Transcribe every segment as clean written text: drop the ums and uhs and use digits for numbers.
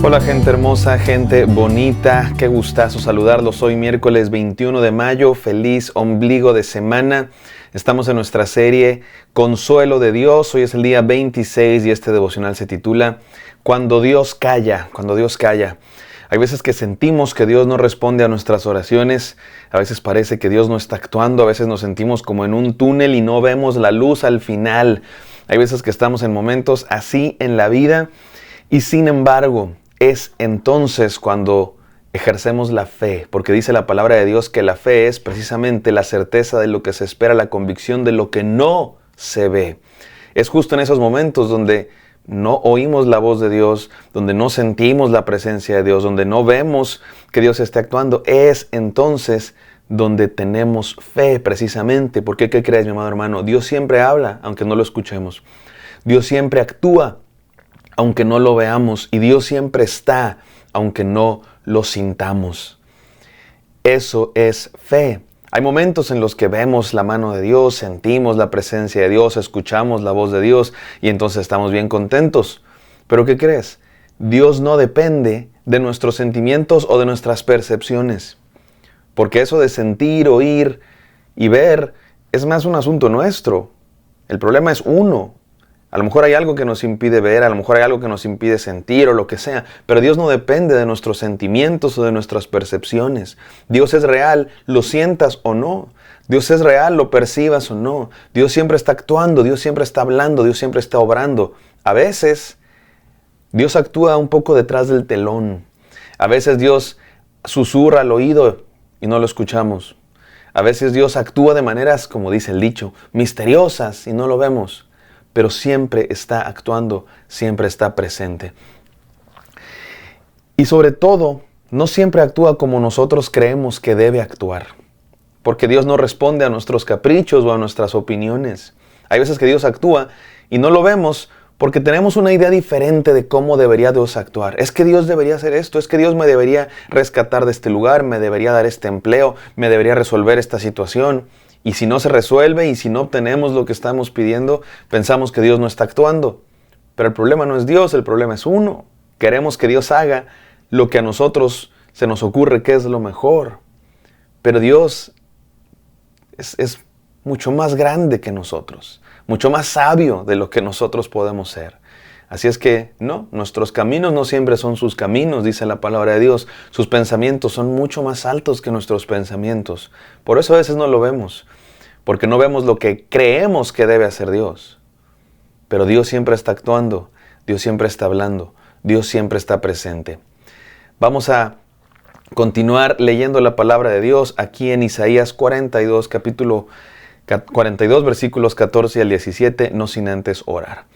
Hola gente hermosa, gente bonita, qué gustazo saludarlos. Hoy miércoles 21 de mayo, feliz ombligo de semana. Estamos en nuestra serie Consuelo de Dios. Hoy es el día 26 y este devocional se titula Cuando Dios calla, cuando Dios calla. Hay veces que sentimos que Dios no responde a nuestras oraciones, a veces parece que Dios no está actuando, a veces nos sentimos como en un túnel y no vemos la luz al final. Hay veces que estamos en momentos así en la vida y sin embargo, es entonces cuando ejercemos la fe, porque dice la palabra de Dios que la fe es precisamente la certeza de lo que se espera, la convicción de lo que no se ve. Es justo en esos momentos donde no oímos la voz de Dios, donde no sentimos la presencia de Dios, donde no vemos que Dios esté actuando, es entonces donde tenemos fe precisamente. Porque ¿qué crees, mi amado hermano? Dios siempre habla, aunque no lo escuchemos. Dios siempre actúa, aunque no lo veamos, y Dios siempre está, aunque no lo sintamos. Eso es fe. Hay momentos en los que vemos la mano de Dios, sentimos la presencia de Dios, escuchamos la voz de Dios y entonces estamos bien contentos. Pero ¿qué crees? Dios no depende de nuestros sentimientos o de nuestras percepciones. Porque eso de sentir, oír y ver es más un asunto nuestro. El problema es uno. A lo mejor hay algo que nos impide ver, a lo mejor hay algo que nos impide sentir o lo que sea, pero Dios no depende de nuestros sentimientos o de nuestras percepciones. Dios es real, lo sientas o no. Dios es real, lo percibas o no. Dios siempre está actuando, Dios siempre está hablando, Dios siempre está obrando. A veces, Dios actúa un poco detrás del telón. A veces Dios susurra al oído y no lo escuchamos. A veces Dios actúa de maneras, como dice el dicho, misteriosas y no lo vemos. Pero siempre está actuando, siempre está presente. Y sobre todo, no siempre actúa como nosotros creemos que debe actuar. Porque Dios no responde a nuestros caprichos o a nuestras opiniones. Hay veces que Dios actúa y no lo vemos porque tenemos una idea diferente de cómo debería Dios actuar. Es que Dios debería hacer esto, es que Dios me debería rescatar de este lugar, me debería dar este empleo, me debería resolver esta situación. Y si no se resuelve y si no obtenemos lo que estamos pidiendo, pensamos que Dios no está actuando. Pero el problema no es Dios, el problema es uno. Queremos que Dios haga lo que a nosotros se nos ocurre que es lo mejor. Pero Dios es mucho más grande que nosotros, mucho más sabio de lo que nosotros podemos ser. Así es que, no, nuestros caminos no siempre son sus caminos, dice la palabra de Dios. Sus pensamientos son mucho más altos que nuestros pensamientos. Por eso a veces no lo vemos, porque no vemos lo que creemos que debe hacer Dios. Pero Dios siempre está actuando, Dios siempre está hablando, Dios siempre está presente. Vamos a continuar leyendo la palabra de Dios aquí en Isaías 42, capítulo 42, versículos 14 al 17, no sin antes orar.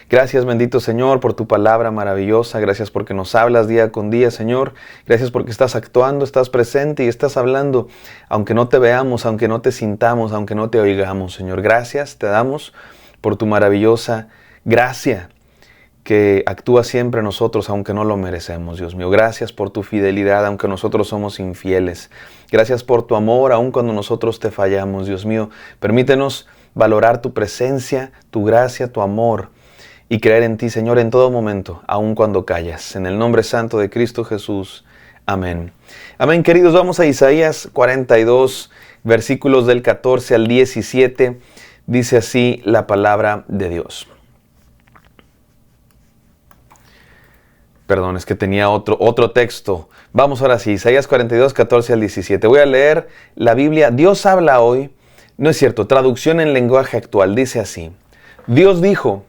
Gracias, bendito Señor, por tu palabra maravillosa. Gracias porque nos hablas día con día, Señor. Gracias porque estás actuando, estás presente y estás hablando, aunque no te veamos, aunque no te sintamos, aunque no te oigamos, Señor. Gracias te damos por tu maravillosa gracia que actúa siempre en nosotros, aunque no lo merecemos, Dios mío. Gracias por tu fidelidad, aunque nosotros somos infieles. Gracias por tu amor, aun cuando nosotros te fallamos, Dios mío. Permítenos valorar tu presencia, tu gracia, tu amor y creer en ti, Señor, en todo momento, aun cuando callas. En el nombre santo de Cristo Jesús. Amén. Amén, queridos. Vamos a Isaías 42, versículos del 14 al 17. Dice así la palabra de Dios. Perdón, es que tenía otro texto. Vamos ahora sí, Isaías 42, 14 al 17. Voy a leer la Biblia. Dios habla hoy. No es cierto, traducción en lenguaje actual. Dice así. Dios dijo: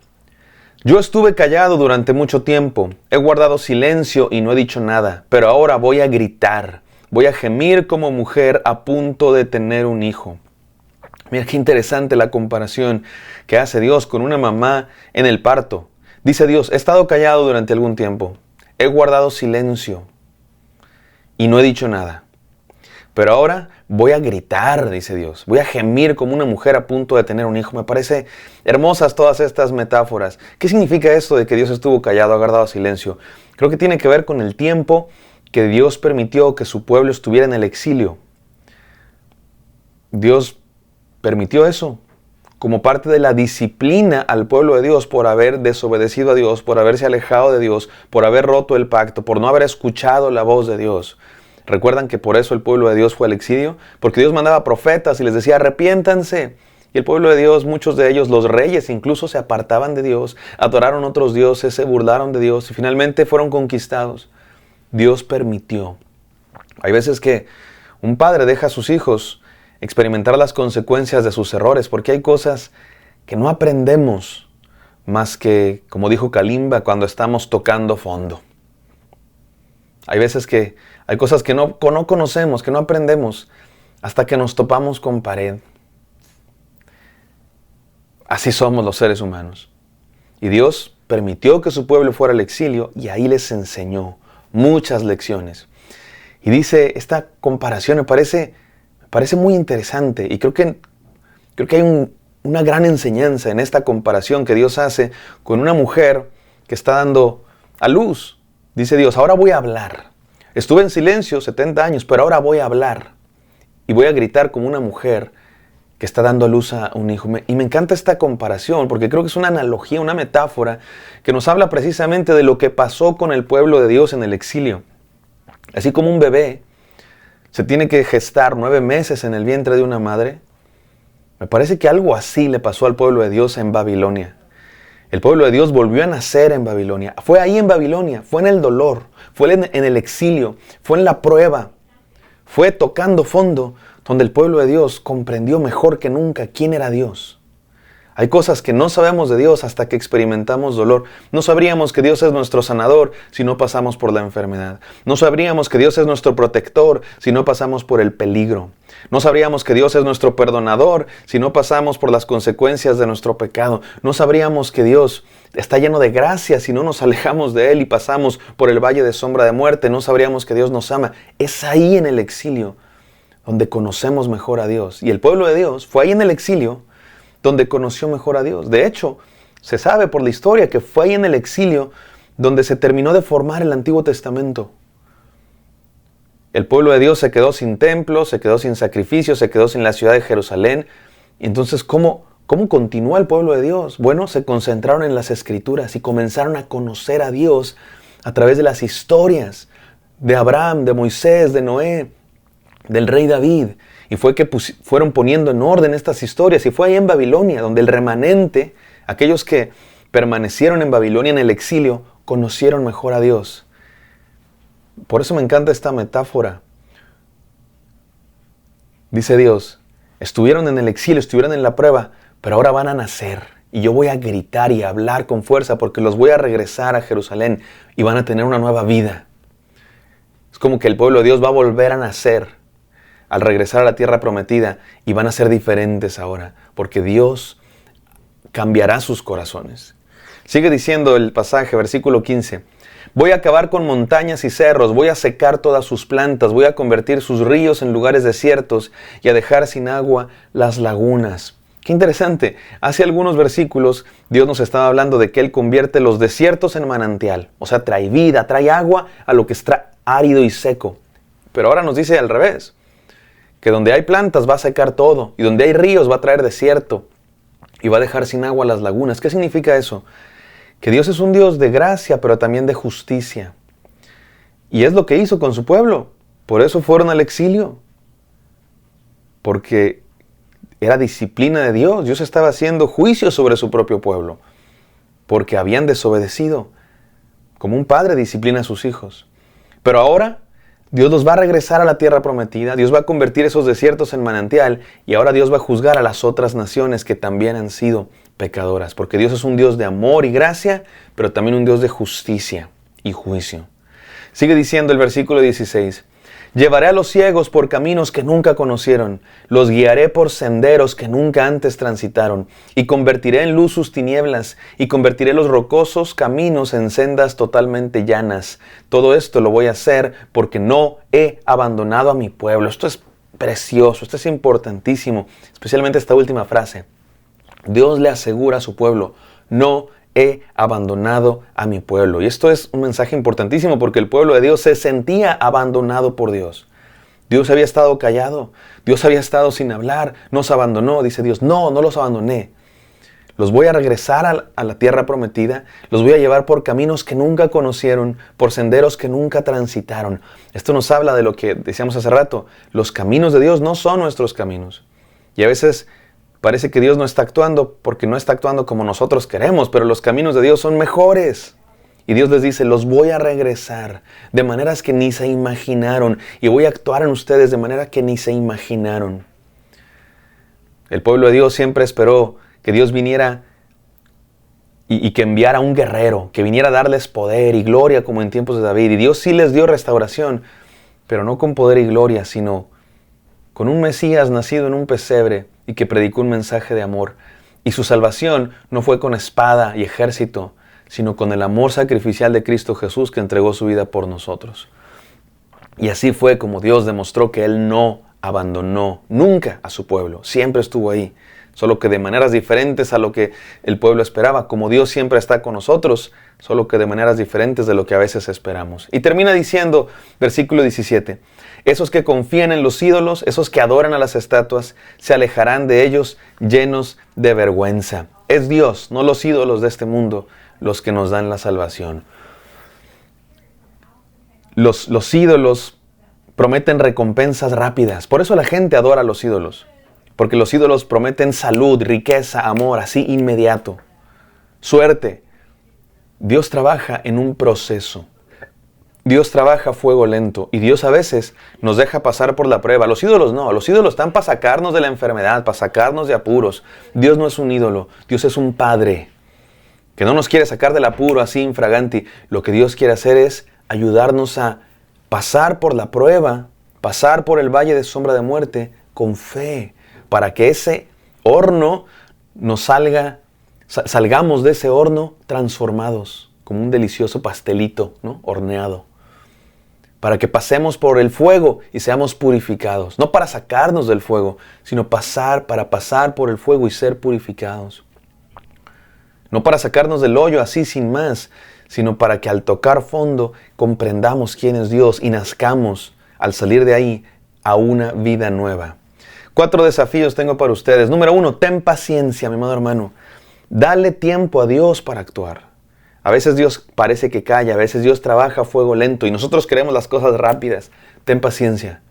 yo estuve callado durante mucho tiempo, he guardado silencio y no he dicho nada, pero ahora voy a gritar, voy a gemir como mujer a punto de tener un hijo. Mira qué interesante la comparación que hace Dios con una mamá en el parto. Dice Dios, he estado callado durante algún tiempo, he guardado silencio y no he dicho nada. Pero ahora voy a gritar, dice Dios. Voy a gemir como una mujer a punto de tener un hijo. Me parece hermosas todas estas metáforas. ¿Qué significa esto de que Dios estuvo callado, ha guardado silencio? Creo que tiene que ver con el tiempo que Dios permitió que su pueblo estuviera en el exilio. Dios permitió eso como parte de la disciplina al pueblo de Dios por haber desobedecido a Dios, por haberse alejado de Dios, por haber roto el pacto, por no haber escuchado la voz de Dios. ¿Recuerdan que por eso el pueblo de Dios fue al exilio? Porque Dios mandaba profetas y les decía, arrepiéntanse. Y el pueblo de Dios, muchos de ellos, los reyes incluso, se apartaban de Dios, adoraron otros dioses, se burlaron de Dios y finalmente fueron conquistados. Dios permitió. Hay veces que un padre deja a sus hijos experimentar las consecuencias de sus errores, porque hay cosas que no aprendemos más que, como dijo Kalimba, cuando estamos tocando fondo. Hay veces que hay cosas que no conocemos, que no aprendemos, hasta que nos topamos con pared. Así somos los seres humanos. Y Dios permitió que su pueblo fuera al exilio y ahí les enseñó muchas lecciones. Y dice, esta comparación me parece muy interesante y creo que hay una gran enseñanza en esta comparación que Dios hace con una mujer que está dando a luz. Dice Dios, ahora voy a hablar. Estuve en silencio 70 años, pero ahora voy a hablar. Y voy a gritar como una mujer que está dando a luz a un hijo. Y me encanta esta comparación porque creo que es una analogía, una metáfora que nos habla precisamente de lo que pasó con el pueblo de Dios en el exilio. Así como un bebé se tiene que gestar 9 meses en el vientre de una madre, me parece que algo así le pasó al pueblo de Dios en Babilonia. El pueblo de Dios volvió a nacer en Babilonia. Fue ahí en Babilonia, fue en el dolor, fue en el exilio, fue en la prueba, fue tocando fondo, donde el pueblo de Dios comprendió mejor que nunca quién era Dios. Hay cosas que no sabemos de Dios hasta que experimentamos dolor. No sabríamos que Dios es nuestro sanador si no pasamos por la enfermedad. No sabríamos que Dios es nuestro protector si no pasamos por el peligro. No sabríamos que Dios es nuestro perdonador si no pasamos por las consecuencias de nuestro pecado. No sabríamos que Dios está lleno de gracia si no nos alejamos de Él y pasamos por el valle de sombra de muerte. No sabríamos que Dios nos ama. Es ahí en el exilio donde conocemos mejor a Dios. Y el pueblo de Dios fue ahí en el exilio donde conoció mejor a Dios. De hecho, se sabe por la historia que fue ahí en el exilio donde se terminó de formar el Antiguo Testamento. El pueblo de Dios se quedó sin templo, se quedó sin sacrificio, se quedó sin la ciudad de Jerusalén. Y entonces, ¿cómo continúa el pueblo de Dios? Bueno, se concentraron en las Escrituras y comenzaron a conocer a Dios a través de las historias de Abraham, de Moisés, de Noé, del rey David. Y fue que fueron poniendo en orden estas historias. Y fue ahí en Babilonia donde el remanente, aquellos que permanecieron en Babilonia en el exilio, conocieron mejor a Dios. Por eso me encanta esta metáfora. Dice Dios, estuvieron en el exilio, estuvieron en la prueba, pero ahora van a nacer. Y yo voy a gritar y a hablar con fuerza porque los voy a regresar a Jerusalén y van a tener una nueva vida. Es como que el pueblo de Dios va a volver a nacer al regresar a la tierra prometida y van a ser diferentes ahora, porque Dios cambiará sus corazones. Sigue diciendo el pasaje, versículo 15. Voy a acabar con montañas y cerros, voy a secar todas sus plantas, voy a convertir sus ríos en lugares desiertos y a dejar sin agua las lagunas. Qué interesante. Hace algunos versículos Dios nos estaba hablando de que Él convierte los desiertos en manantial. O sea, trae vida, trae agua a lo que está árido y seco. Pero ahora nos dice al revés. Que donde hay plantas va a secar todo, y donde hay ríos va a traer desierto, y va a dejar sin agua las lagunas. ¿Qué significa eso? Que Dios es un Dios de gracia, pero también de justicia. Y es lo que hizo con su pueblo. Por eso fueron al exilio. Porque era disciplina de Dios. Dios estaba haciendo juicio sobre su propio pueblo. Porque habían desobedecido. Como un padre disciplina a sus hijos. Pero ahora Dios los va a regresar a la tierra prometida, Dios va a convertir esos desiertos en manantial y ahora Dios va a juzgar a las otras naciones que también han sido pecadoras, porque Dios es un Dios de amor y gracia, pero también un Dios de justicia y juicio. Sigue diciendo el versículo 16, llevaré a los ciegos por caminos que nunca conocieron, los guiaré por senderos que nunca antes transitaron, y convertiré en luz sus tinieblas, y convertiré los rocosos caminos en sendas totalmente llanas. Todo esto lo voy a hacer porque no he abandonado a mi pueblo. Esto es precioso, esto es importantísimo, especialmente esta última frase. Dios le asegura a su pueblo, no he abandonado a mi pueblo. Y esto es un mensaje importantísimo porque el pueblo de Dios se sentía abandonado por Dios. Dios había estado callado, Dios había estado sin hablar, nos abandonó. Dice Dios, no los abandoné. Los voy a regresar a la tierra prometida, los voy a llevar por caminos que nunca conocieron, por senderos que nunca transitaron. Esto nos habla de lo que decíamos hace rato, los caminos de Dios no son nuestros caminos. Y a veces parece que Dios no está actuando porque no está actuando como nosotros queremos, pero los caminos de Dios son mejores. Y Dios les dice, los voy a regresar de maneras que ni se imaginaron, y voy a actuar en ustedes de manera que ni se imaginaron. El pueblo de Dios siempre esperó que Dios viniera y que enviara un guerrero, que viniera a darles poder y gloria como en tiempos de David. Y Dios sí les dio restauración, pero no con poder y gloria, sino con un Mesías nacido en un pesebre y que predicó un mensaje de amor. Y su salvación no fue con espada y ejército, sino con el amor sacrificial de Cristo Jesús, que entregó su vida por nosotros. Y así fue como Dios demostró que Él no abandonó nunca a su pueblo, siempre estuvo ahí. Solo que de maneras diferentes a lo que el pueblo esperaba, como Dios siempre está con nosotros, solo que de maneras diferentes de lo que a veces esperamos. Y termina diciendo, versículo 17, esos que confían en los ídolos, esos que adoran a las estatuas, se alejarán de ellos llenos de vergüenza. Es Dios, no los ídolos de este mundo, los que nos dan la salvación. Los ídolos prometen recompensas rápidas, por eso la gente adora a los ídolos. Porque los ídolos prometen salud, riqueza, amor, así inmediato. Suerte. Dios trabaja en un proceso. Dios trabaja a fuego lento. Y Dios a veces nos deja pasar por la prueba. Los ídolos no. Los ídolos están para sacarnos de la enfermedad, para sacarnos de apuros. Dios no es un ídolo. Dios es un Padre que no nos quiere sacar del apuro así infraganti. Lo que Dios quiere hacer es ayudarnos a pasar por la prueba, pasar por el valle de sombra de muerte con fe, para que ese horno nos salgamos de ese horno transformados, como un delicioso pastelito, ¿no? Horneado. Para que pasemos por el fuego y seamos purificados. No para sacarnos del fuego, sino para pasar por el fuego y ser purificados. No para sacarnos del hoyo así sin más, sino para que al tocar fondo comprendamos quién es Dios y nazcamos al salir de ahí a una vida nueva. 4 desafíos tengo para ustedes. Número 1, ten paciencia, mi amado hermano. Dale tiempo a Dios para actuar. A veces Dios parece que calla, a veces Dios trabaja a fuego lento y nosotros queremos las cosas rápidas. Ten paciencia.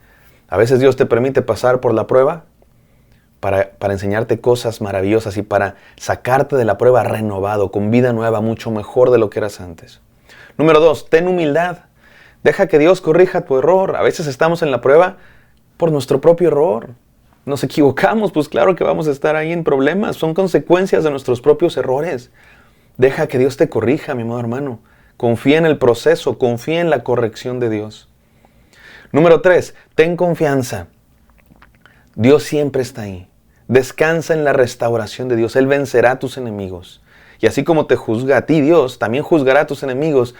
A veces Dios te permite pasar por la prueba para enseñarte cosas maravillosas y para sacarte de la prueba renovado, con vida nueva, mucho mejor de lo que eras antes. Número 2, ten humildad. Deja que Dios corrija tu error. A veces estamos en la prueba por nuestro propio error. Nos equivocamos, pues claro que vamos a estar ahí en problemas. Son consecuencias de nuestros propios errores. Deja que Dios te corrija, mi amado hermano. Confía en el proceso, confía en la corrección de Dios. Número 3, ten confianza. Dios siempre está ahí. Descansa en la restauración de Dios. Él vencerá a tus enemigos. Y así como te juzga a ti Dios, también juzgará a tus enemigos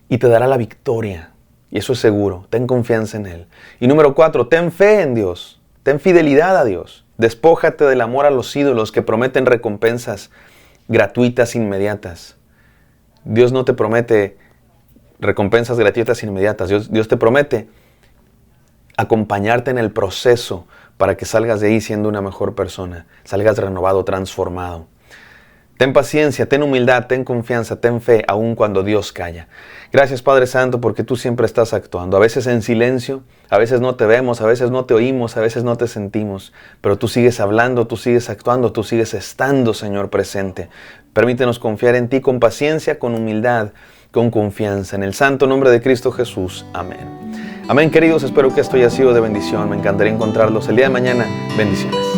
y te dará la victoria. Y eso es seguro. Ten confianza en Él. Y número 4, ten fe en Dios. Ten fidelidad a Dios. Despójate del amor a los ídolos que prometen recompensas gratuitas inmediatas. Dios no te promete recompensas gratuitas inmediatas. Dios te promete acompañarte en el proceso para que salgas de ahí siendo una mejor persona. Salgas renovado, transformado. Ten paciencia, ten humildad, ten confianza, ten fe, aun cuando Dios calla. Gracias, Padre Santo, porque tú siempre estás actuando. A veces en silencio, a veces no te vemos, a veces no te oímos, a veces no te sentimos. Pero tú sigues hablando, tú sigues actuando, tú sigues estando, Señor, presente. Permítenos confiar en ti con paciencia, con humildad, con confianza. En el santo nombre de Cristo Jesús. Amén. Amén, queridos. Espero que esto haya sido de bendición. Me encantaría encontrarlos el día de mañana. Bendiciones.